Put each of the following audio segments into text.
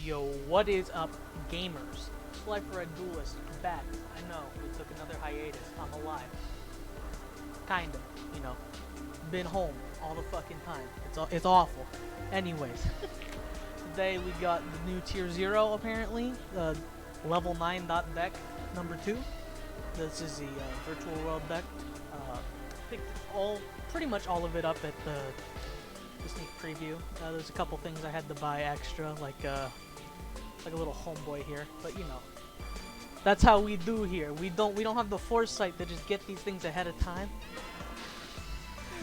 Yo, what is up, gamers? Slifer Red Duelist back. I know, we took another hiatus. I'm alive. Kind of, you know. Been home all the fucking time. It's awful. Anyways, today we got the new Tier 0 apparently. Level 9 dot deck number 2. This is the Virtual World deck. Picked pretty much all of it up at the sneak preview. There's a couple things I had to buy extra, like a little homeboy here, but you know, that's how we do here. We don't have the foresight to just get these things ahead of time,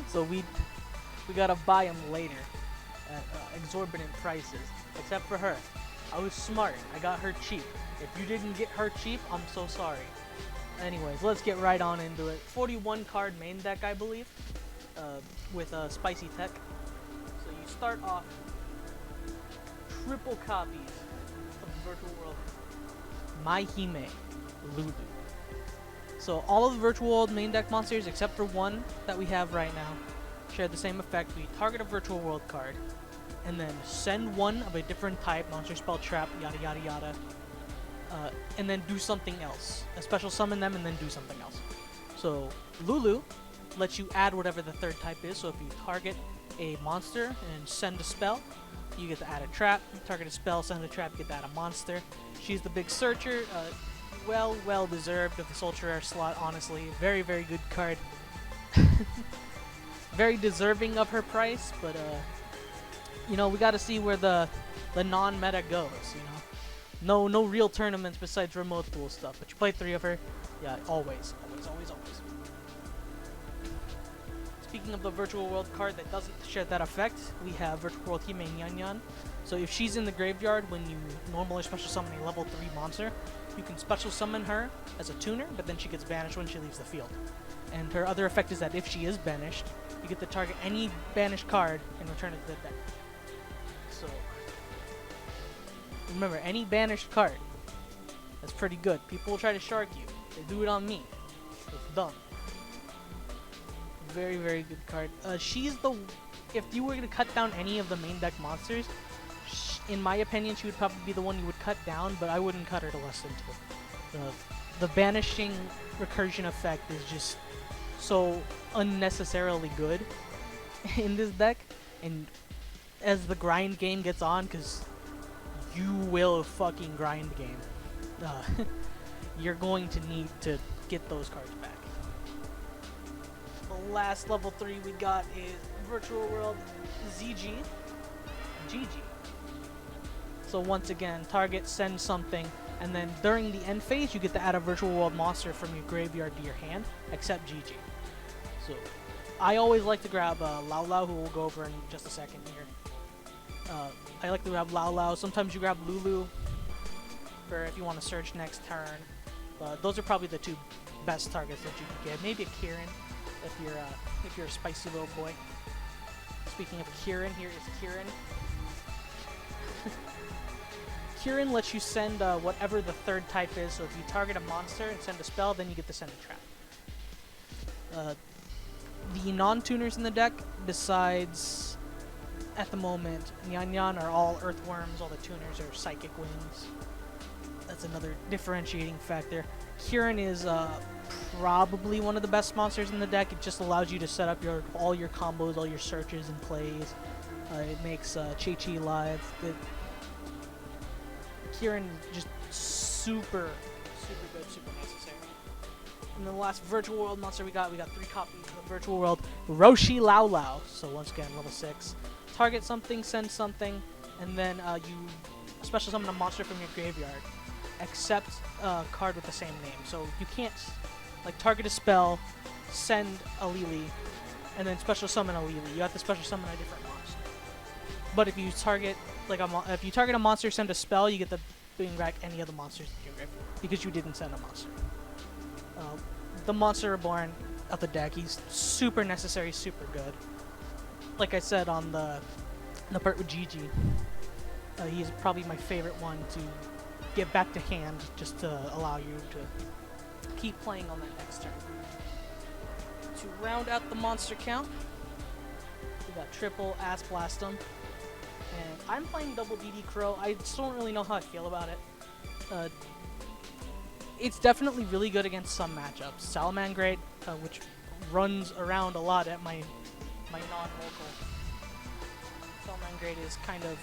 so we gotta buy them later at exorbitant prices. Except for her, I was smart. I got her cheap. If you didn't get her cheap, I'm so sorry. Anyways, let's get right on into it. 41 card main deck, I believe, with spicy tech. So you start off triple copies of the Virtual World Mahime Lulu. So all of the Virtual World main deck monsters, except for one that we have right now, share the same effect. We target a Virtual World card, and then send one of a different type, monster, spell, trap, yada yada yada, and then do something else. A special summon them and then do something else. So Lulu lets you add whatever the third type is. So if you target a monster and send a spell, you get to add a trap. Target a spell, send a trap, get to add a monster. She's the big searcher. Well deserved of the Soldier Rare slot, honestly. Very good card. Very deserving of her price, but you know, we gotta see where the non-meta goes, you know. No real tournaments besides remote pool stuff, but you play 3 of her. Yeah, always. Speaking of the Virtual World card that doesn't share that effect, we have Virtual World Hime Nyan. So if she's in the graveyard when you normally special summon a level 3 monster, you can special summon her as a tuner, but then she gets banished when she leaves the field. And her other effect is that if she is banished, you get to target any banished card and return it to the deck. So remember, any banished card, that's pretty good. People will try to shark you. They do it on me. It's dumb. Very good card. She's the... If you were to cut down any of the main deck monsters, in my opinion, she would probably be the one you would cut down, but I wouldn't cut her to less than 2. The banishing recursion effect is just so unnecessarily good in this deck, and as the grind game gets on, because you will fucking grind game, you're going to need to get those cards back. The last level 3 we got is Virtual World ZG. GG. So once again, target, send something, and then during the end phase, you get to add a Virtual World monster from your graveyard to your hand, except GG. So I always like to grab Lao Lao, who we'll go over in just a second here. I like to grab Lao Lao. Sometimes you grab Lulu for if you want to surge next turn. But those are probably the 2 best targets that you can get. Maybe a Kieran if you're a spicy little boy. Speaking of Kieran, here is Kieran. Kieran lets you send whatever the third type is. So if you target a monster and send a spell, then you get to send a trap. The non-tuners in the deck, besides at the moment Nyan are all earthworms, all the tuners are psychic wings. That's another differentiating factor. Kieran is probably one of the best monsters in the deck. It just allows you to set up all your combos, all your searches and plays. It makes Chi live. Kieran just super good, super necessary. And then the last Virtual World monster we got 3 copies of the Virtual World Roshi Lao Lao. So once again, level 6. Target something, send something, and then you special summon a monster from your graveyard, except a card with the same name. So you can't like target a spell, send a Lily, and then special summon a Lily. You have to special summon a different monster. But if you target a monster, send a spell, you get to bring back any of the monsters in your graveyard because you didn't send a monster. The Monster Reborn of the deck, he's super necessary, super good. Like I said on the part with Gigi, he's probably my favorite one to get back to hand, just to allow you to keep playing on that next turn. To round out the monster count, we got triple Ass Blastum, and I'm playing double DD Crow. I still don't really know how I feel about it. It's definitely really good against some matchups. Salamangreat, which runs around a lot at my non-local. Salamangreat is kind of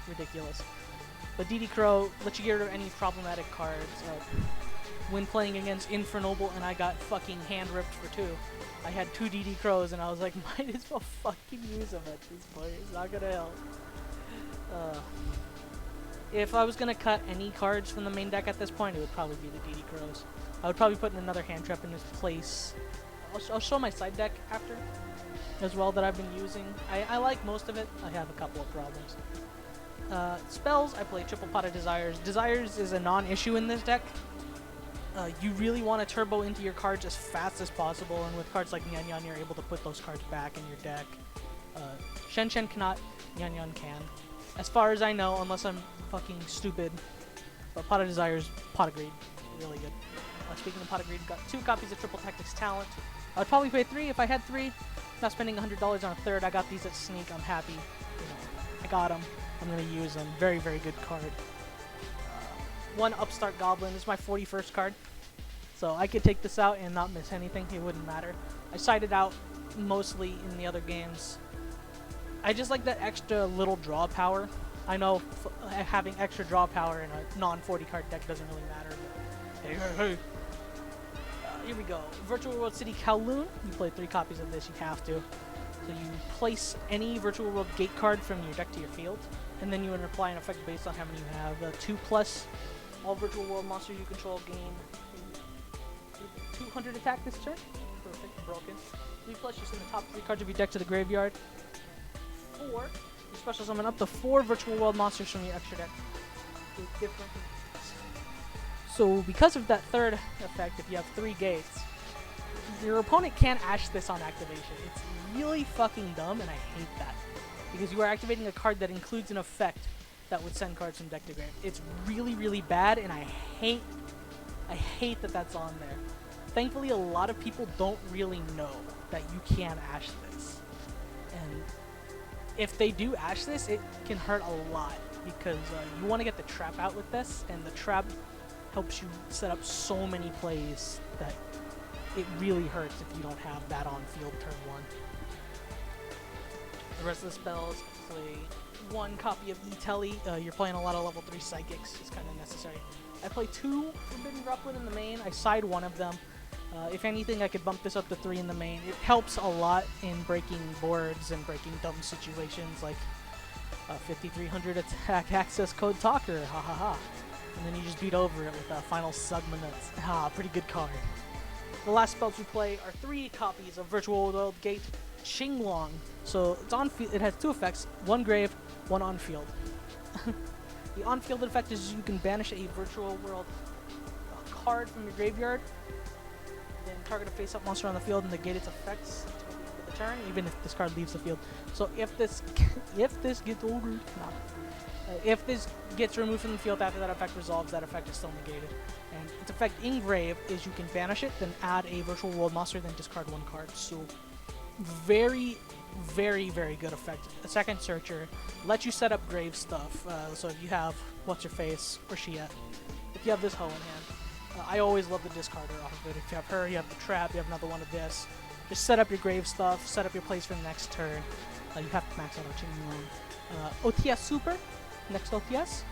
ridiculous. But DD Crow lets you get rid of any problematic cards. When playing against Infernoble and I got fucking hand-ripped for 2, I had 2 DD Crows and I was like, might as well fucking use them at this point. It's not gonna help. If I was gonna cut any cards from the main deck at this point, it would probably be the DD Crows. I would probably put in another hand trap in its place. I'll show my side deck after as well that I've been using. I like most of it. I have a couple of problems. Spells, I play Triple Pot of Desires. Desires is a non-issue in this deck. You really want to turbo into your cards as fast as possible, and with cards like Nyan Nyan, you're able to put those cards back in your deck. Shen Shen cannot, Nyan Nyan can. As far as I know, unless I'm fucking stupid. But Pot of Desires, Pot of Greed, really good. Speaking of Pot of Greed, got 2 copies of Triple Tactics Talent. I would probably pay 3 if I had 3. Not spending $100 on a third. I got these at Sneak. I'm happy. You know, I got them. I'm gonna use them. Very, very good card. 1 Upstart Goblin. This is my 41st card. So I could take this out and not miss anything. It wouldn't matter. I sided out mostly in the other games. I just like that extra little draw power. I know having extra draw power in a non-40 card deck doesn't really matter. But hey. Here we go. Virtual World City Kowloon. You play 3 copies of this. You have to. So you place any Virtual World Gate card from your deck to your field, and then you would apply an effect based on how many you have. 2+. All Virtual World monsters you control gain 200 attack this turn. Perfect. Broken. 3+. You send the top 3 cards of your deck to the graveyard. 4. You special summon up to 4 Virtual World monsters from your extra deck with different needs. So because of that third effect, if you have 3 gates, your opponent can't Ash this on activation. It's really fucking dumb, and I hate that. Because you are activating a card that includes an effect that would send cards from deck to grave. It's really, really bad, and I hate that that's on there. Thankfully, a lot of people don't really know that you can Ash this. And if they do Ash this, it can hurt a lot, because you want to get the trap out with this, and the trap helps you set up so many plays that it really hurts if you don't have that on field turn 1. The rest of the spells, play 1 copy of E-Telly. You're playing a lot of level 3 Psychics. It's kind of necessary. I play 2 Forbidden Droplet in the main. I side 1 of them. If anything, I could bump this up to 3 in the main. It helps a lot in breaking boards and breaking dumb situations like 5300 attack access code talker. Ha ha ha. And then you just beat over it with Final Sugmanus. Pretty good card. The last spells we play are 3 copies of Virtual World Gate Qinglong. So it's on field. It has 2 effects: 1 grave, 1 on field. The on field effect is you can banish a Virtual World card from your graveyard, then target a face-up monster on the field and negate its effects until the end of the turn, even if this card leaves the field. So if this if this gets removed from the field after that effect resolves, that effect is still negated. And its effect in grave is you can banish it, then add a Virtual World monster, then discard 1 card. So very, very, very good effect. A second searcher lets you set up grave stuff. So if you have what's-her-face or Shiat, if you have this hoe in hand, I always love the discarder off of it. If you have her, you have the trap, you have another one of this. Just set up your grave stuff, set up your plays for the next turn. You have to max out our Qinglong. OTS Super. Next OTS.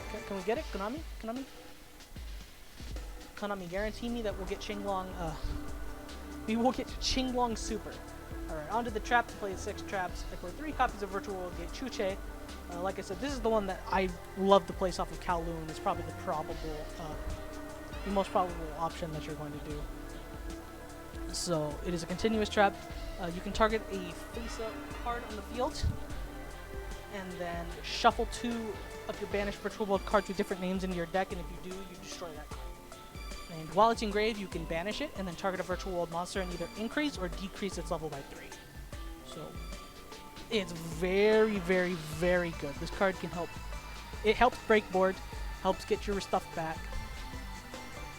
Okay, can we get it? Konami? Konami, guarantee me that we'll get Qinglong. We will get Qinglong Super. Alright, onto the trap. To play 6 traps. I play 3 copies of Virtual World Gate Chuche. Like I said, this is the one that I love to place off of Kowloon. It's probably the most probable option that you're going to do. So, it is a continuous trap. You can target a face-up card on the field, and then shuffle 2 of your banished Virtual World cards with different names into your deck, and if you do, you destroy that card. And while it's engraved, you can banish it, and then target a Virtual World monster and either increase or decrease its level by 3. So, it's very, very, very good. This card can help. It helps break board, helps get your stuff back,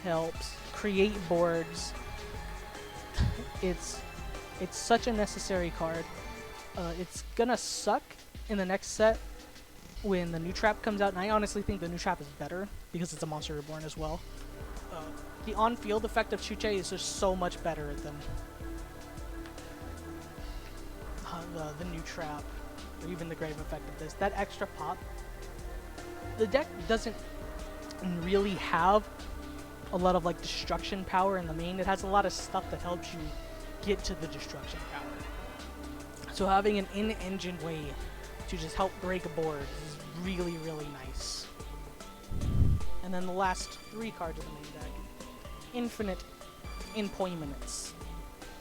helps create boards. It's such a necessary card. It's gonna suck in the next set when the new trap comes out, and I honestly think the new trap is better because it's a Monster Reborn as well. The on-field effect of Chuche is just so much better than the new trap, or even the grave effect of this. That extra pop. The deck doesn't really have a lot of like destruction power in the main. It has a lot of stuff that helps you get to the destruction power. So having an in-engine way to just help break a board is really, really nice. And then the last 3 cards of the main deck. Infinite Impoimminence.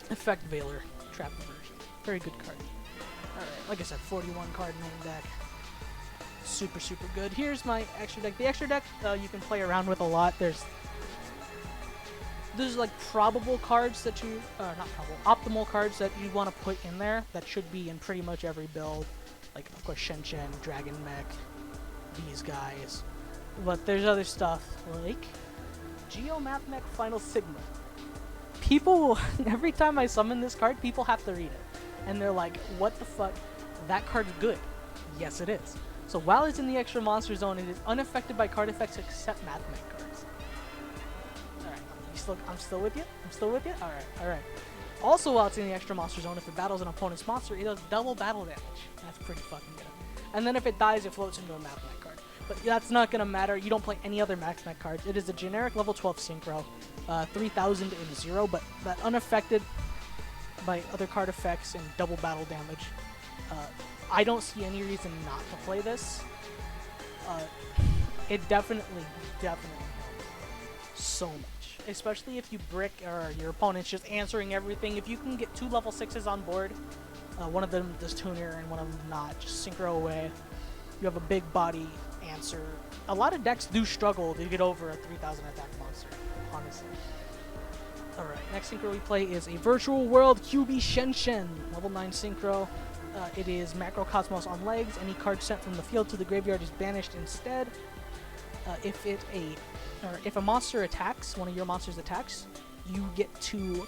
Effect Veiler. Trap Inversion. Very good card. Alright, like I said, 41 card main deck. Super, super good. Here's my extra deck. The extra deck you can play around with a lot. There's like probable cards that you, not probable, optimal cards that you want to put in there that should be in pretty much every build. Like, of course, Shen, Dragon Mech, these guys. But there's other stuff like Yugioh Math Mech Final Sigma. People, every time I summon this card, people have to read it. And they're like, what the fuck? That card's good. Yes, it is. So while it's in the extra monster zone, it is unaffected by card effects except Math Mech cards. Alright, I'm still with you? I'm still with you? Alright, alright. Also, while it's in the extra monster zone, if it battles an opponent's monster, it does double battle damage. That's pretty fucking good. And then if it dies, it floats into a Math Mech card. But that's not gonna matter. You don't play any other Math Mech cards. It is a generic level 12 synchro, 3000 in 0, but that unaffected by other card effects and double battle damage. I don't see any reason not to play this. It definitely helps so much. Especially if you brick or your opponent's just answering everything. If you can get 2 level 6s on board, one of them does tuner and one of them not, just synchro away. You have a big body answer. A lot of decks do struggle to get over a 3000 attack monster, honestly. Alright, next synchro we play is a Virtual World QB Shen, level 9 synchro. It is Macrocosmos on legs. Any card sent from the field to the graveyard is banished instead. If a monster attacks, one of your monsters attacks, you get to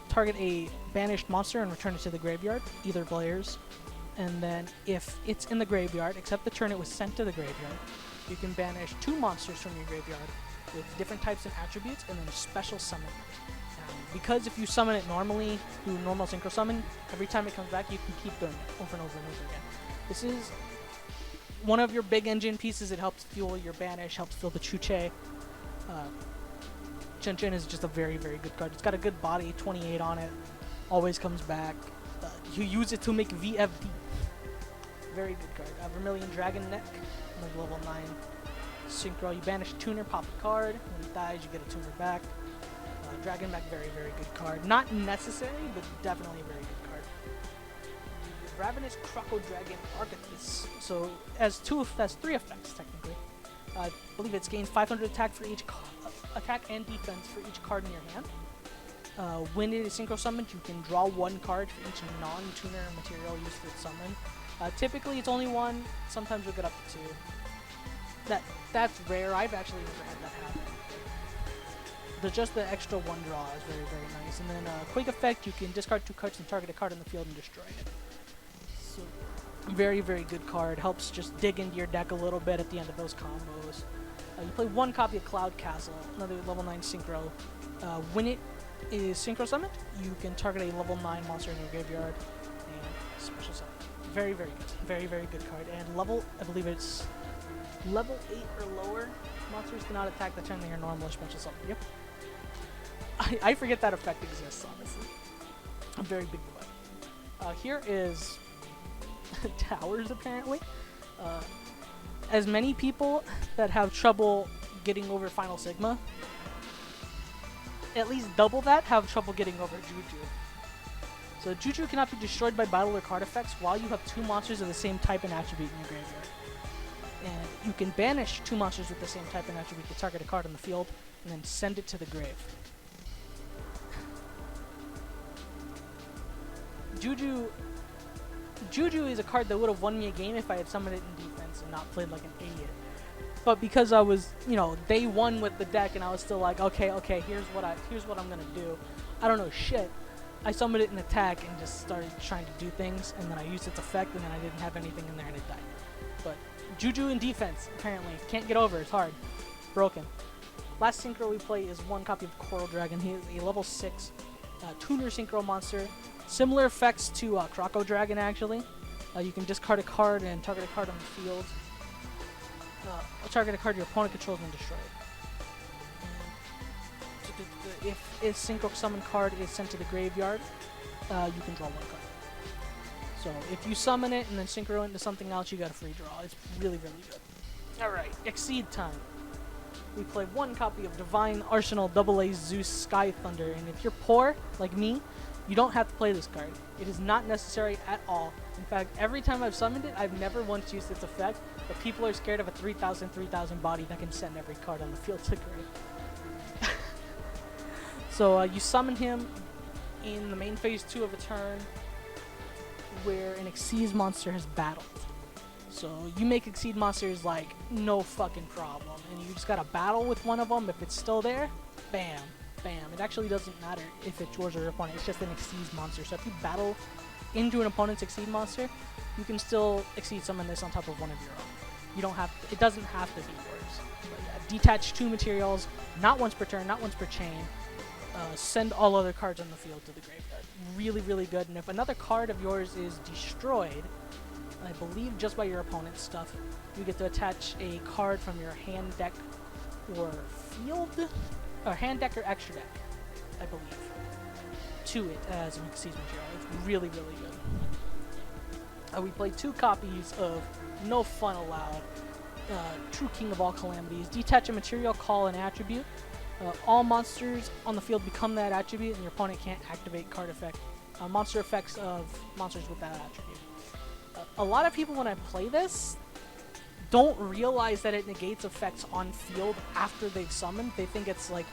target a banished monster and return it to the graveyard, either players. And then if it's in the graveyard, except the turn it was sent to the graveyard, you can banish 2 monsters from your graveyard with different types and attributes, and then special summon them. Because if you summon it normally, do normal synchro summon, every time it comes back, you can keep doing it over and over and over again. This is one of your big engine pieces. It helps fuel your banish, helps fuel the Chuche. Chen is just a very, very good card. It's got a good body, 28 on it, always comes back. You use it to make VFD. Very good card. Vermilion Dragon Neck, another level 9 synchro. You banish a tuner, pop a card. When it dies, you get a tuner back. Dragon Mech, very, very good card. Not necessary, but definitely a very good card. Ravenous Croco Dragon Archithus. So, has 3 effects, technically. I believe it gains 500 attack for each attack and defense for each card in your hand. When it is synchro summoned, you can draw 1 card for each non-tuner material used for its summon. Typically, it's only 1. Sometimes you'll get up to 2. That's rare. I've actually never had that happen. Just the extra 1 draw is very, very nice. And then Quake Effect, you can discard 2 cards and target a card on the field and destroy it. So, very, very good card. Helps just dig into your deck a little bit at the end of those combos. You play 1 copy of Cloud Castle, another level 9 synchro. When it is synchro summoned, you can target a level 9 monster in your graveyard and special summon. Very, very good. Very, very good card. And I believe it's level 8 or lower. Monsters cannot attack the turn they are normal or special summon. Yep. I forget that effect exists, honestly. I'm very big with it. Here is Towers, apparently. As many people that have trouble getting over Final Sigma, at least double that have trouble getting over Juju. So Juju cannot be destroyed by battle or card effects while you have 2 monsters of the same type and attribute in your graveyard. And you can banish 2 monsters with the same type and attribute to target a card on the field, and then send it to the grave. Juju is a card that would have won me a game if I had summoned it in defense and not played like an idiot. But because I was, day 1 with the deck, and I was still like, okay, here's what I'm gonna do. I don't know shit. I summoned it in attack and just started trying to do things, and then I used its effect, and then I didn't have anything in there and it died. But Juju in defense, apparently. Can't get over, it's hard. Broken. Last synchro we play is one copy of Coral Dragon. He is a level 6 tuner synchro monster. Similar effects to Croco Dragon, actually. You can discard a card and target a card on the field. Target a card your opponent controls and destroy it. If a synchro summon card is sent to the graveyard, you can draw one card. So if you summon it and then synchro it into something else, you got a free draw. It's really, really good. Alright, Exceed time. We play one copy of Divine Arsenal AA Zeus Sky Thunder, and if you're poor, like me, you don't have to play this card. It is not necessary at all. In fact, every time I've summoned it, I've never once used its effect, but people are scared of a 3,000 body that can send every card on the field to grave. So you summon him in the main phase 2 of a turn where an Exceed monster has battled. So you make Exceed monsters like no fucking problem, and you just gotta battle with one of them. If it's still there, bam, bam. It actually doesn't matter if it's yours or your opponent, it's just an Exceed monster. So if you battle into an opponent's Exceed monster, you can still Exceed summon this on top of one of your own. You don't have, it doesn't have to be yours. But yeah, detach 2 materials, not once per turn, not once per chain. Send all other cards on the field to the graveyard. Really, really good. And if another card of yours is destroyed, I believe just by your opponent's stuff, you get to attach a card from your hand deck or field, or hand deck or extra deck, I believe, to it as an Exceed material. It's really, really good. We play 2 copies of No Fun Allowed, True King of All Calamities. Detach a material, call an attribute. All monsters on the field become that attribute, and your opponent can't activate card effect, monster effects of monsters with that attribute. A lot of people, when I play this, don't realize that it negates effects on field after they've summoned. They think it's like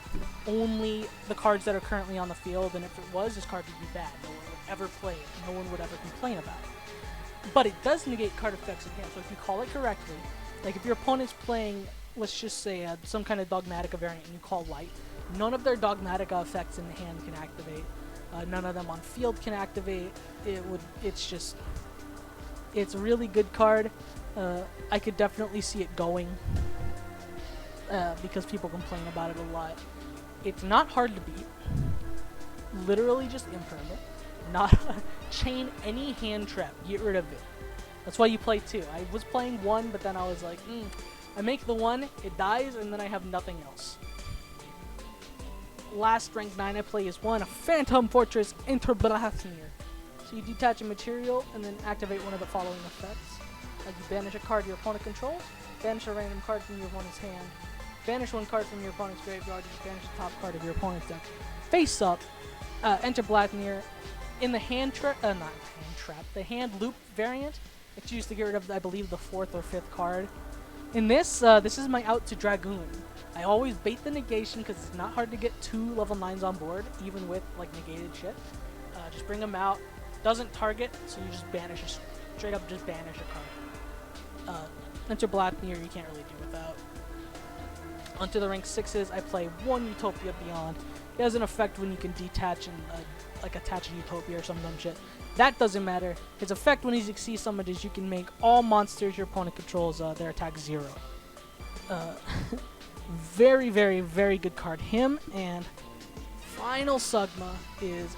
only the cards that are currently on the field, and if it was, this card would be bad. No one would ever play it. No one would ever complain about it. But it does negate card effects in hand, so if you call it correctly, like if your opponent's playing, let's just say some kind of Dogmatica variant and you call Light, none of their Dogmatica effects in the hand can activate. None of them on field can activate. It's a really good card. I could definitely see it going because people complain about it a lot. It's not hard to beat. Literally just impermanent. Not chain any hand trap. Get rid of it. That's why you play 2. I was playing 1, but then I was like, I make the 1, it dies, and then I have nothing else. Last rank 9 I play is a Phantom Fortress Interblathmir. So you detach a material and then activate one of the following effects. You banish a card your opponent controls, banish a random card from your opponent's hand, banish 1 card from your opponent's graveyard, and banish the top card of your opponent's deck. Face up, enter Blackmere. In the the hand loop variant, it's used to get rid of, I believe, the 4th or 5th card. In this, this is my out to Dragoon. I always bait the negation because it's not hard to get 2 level 9s on board, even with like negated shit. Just bring them out. Doesn't target, so you just banish straight up just banish a card. Enter Blackmere, you can't really do without. Onto the rank 6s, I play 1 Utopia Beyond. It has an effect when you can detach and like attach a Utopia or some dumb shit. That doesn't matter. His effect when he's Exceed summoned is you can make all monsters your opponent controls their attack 0. Very, very, very good card. Him, and final Sugma is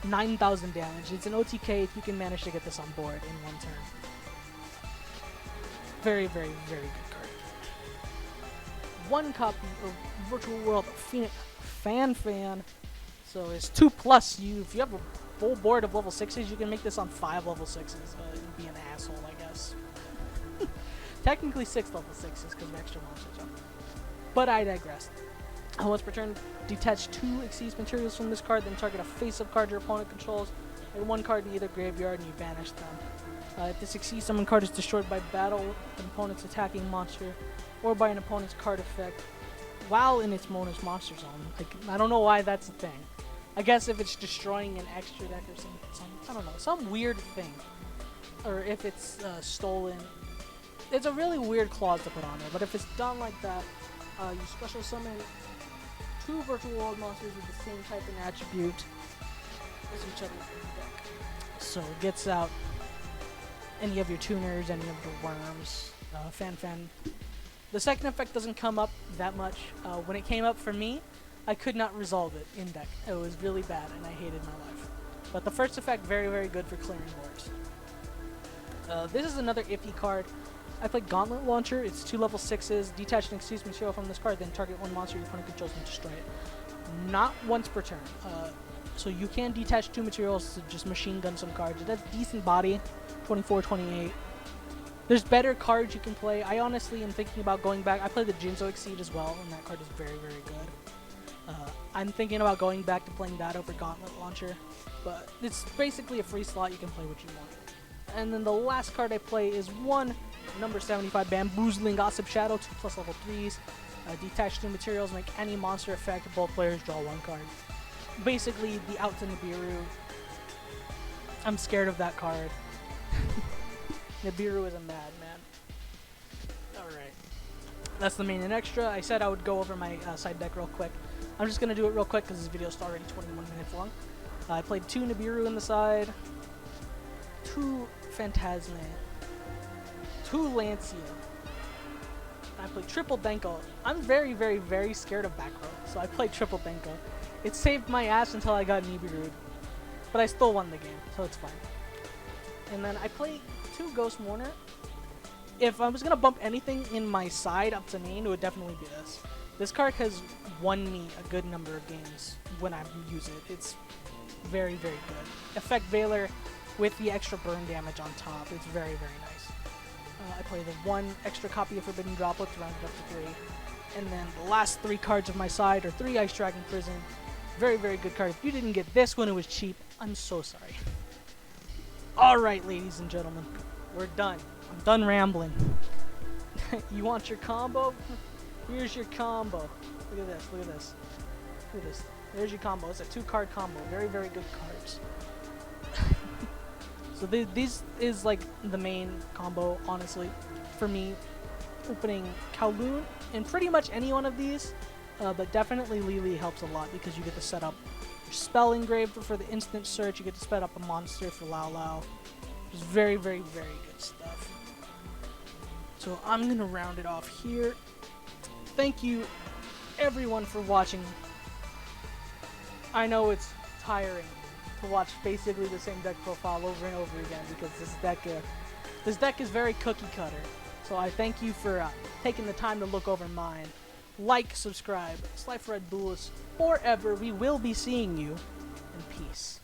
9,000 damage. It's an OTK if you can manage to get this on board in 1 turn. Very, very, very good card. 1 copy of Virtual World Phoenix Fan. So it's 2+. If you have a full board of level 6s, you can make this on 5 level 6s and be an asshole, I guess. Technically 6 level 6s because of extra monsters. But I digress. Once per turn, detach 2 Exceed materials from this card, then target a face-up card your opponent controls, and 1 card in either graveyard, and you banish them. If this Exceed summon card is destroyed by battle with an opponent's attacking monster, or by an opponent's card effect, while in its bonus monster zone. Like, I don't know why that's a thing. I guess if it's destroying an extra deck or some I don't know, some weird thing. Or if it's stolen. It's a really weird clause to put on there, but if it's done like that, you special summon 2 Virtual World monsters with the same type and attribute, as each other's deck. So it gets out any of your tuners, any of your worms, fan. The second effect doesn't come up that much. When it came up for me, I could not resolve it in deck. It was really bad, and I hated my life. But the first effect, very good for clearing boards. This is another iffy card. I played Gauntlet Launcher. It's 2 level 6s. Detach an excuse material from this card, then target one monster your opponent controls and destroy it. Not once per turn. So you can detach 2 materials to just machine gun some cards. It has decent body, 24, 28. There's better cards you can play. I honestly am thinking about going back. I played the Jinzo Exceed as well, and that card is very good. I'm thinking about going back to playing that over Gauntlet Launcher, but it's basically a free slot. You can play what you want. And then the last card I play is one number 75 Bamboozling Gossip Shadow, 2+ level 3s. Detach 2 materials, make any monster effect. Both players draw 1 card. Basically, the out to Nibiru. I'm scared of that card. Nibiru is a madman. Alright. That's the main and extra. I said I would go over my side deck real quick. I'm just going to do it real quick because this video is already 21 minutes long. I played 2 Nibiru in the side, 2 Phantasme, 2 Lancia. I played triple Denko. I'm very scared of back row, so I played triple Denko. It saved my ass until I got Nibiru'd, but I still won the game, so it's fine. And then I played 2 Ghost Mourner. If I was going to bump anything in my side up to main, it would definitely be this. This card has won me a good number of games when I use it. It's very good. Effect Veiler with the extra burn damage on top. It's very nice. I play the 1 extra copy of Forbidden Droplet to round it up to 3. And then the last 3 cards of my side are 3 Ice Dragon Prison. Very good card. If you didn't get this when it was cheap, I'm so sorry. Alright, ladies and gentlemen. We're done. I'm done rambling. You want your combo? Here's your combo. Look at this. Look at this. There's your combo. It's a 2-card combo. Very good cards. So this is like the main combo, honestly, for me. Opening Kowloon and pretty much any one of these, but definitely Lily helps a lot because you get to set up your spell engraved for the instant search. You get to set up a monster for Lao Lao. Just very good stuff. So I'm gonna round it off here. Thank you, everyone, for watching. I know it's tiring to watch basically the same deck profile over and over again because this deck is very cookie cutter. So I thank you for taking the time to look over mine. Like, subscribe, Slifer Red Duelist, forever. We will be seeing you, and peace.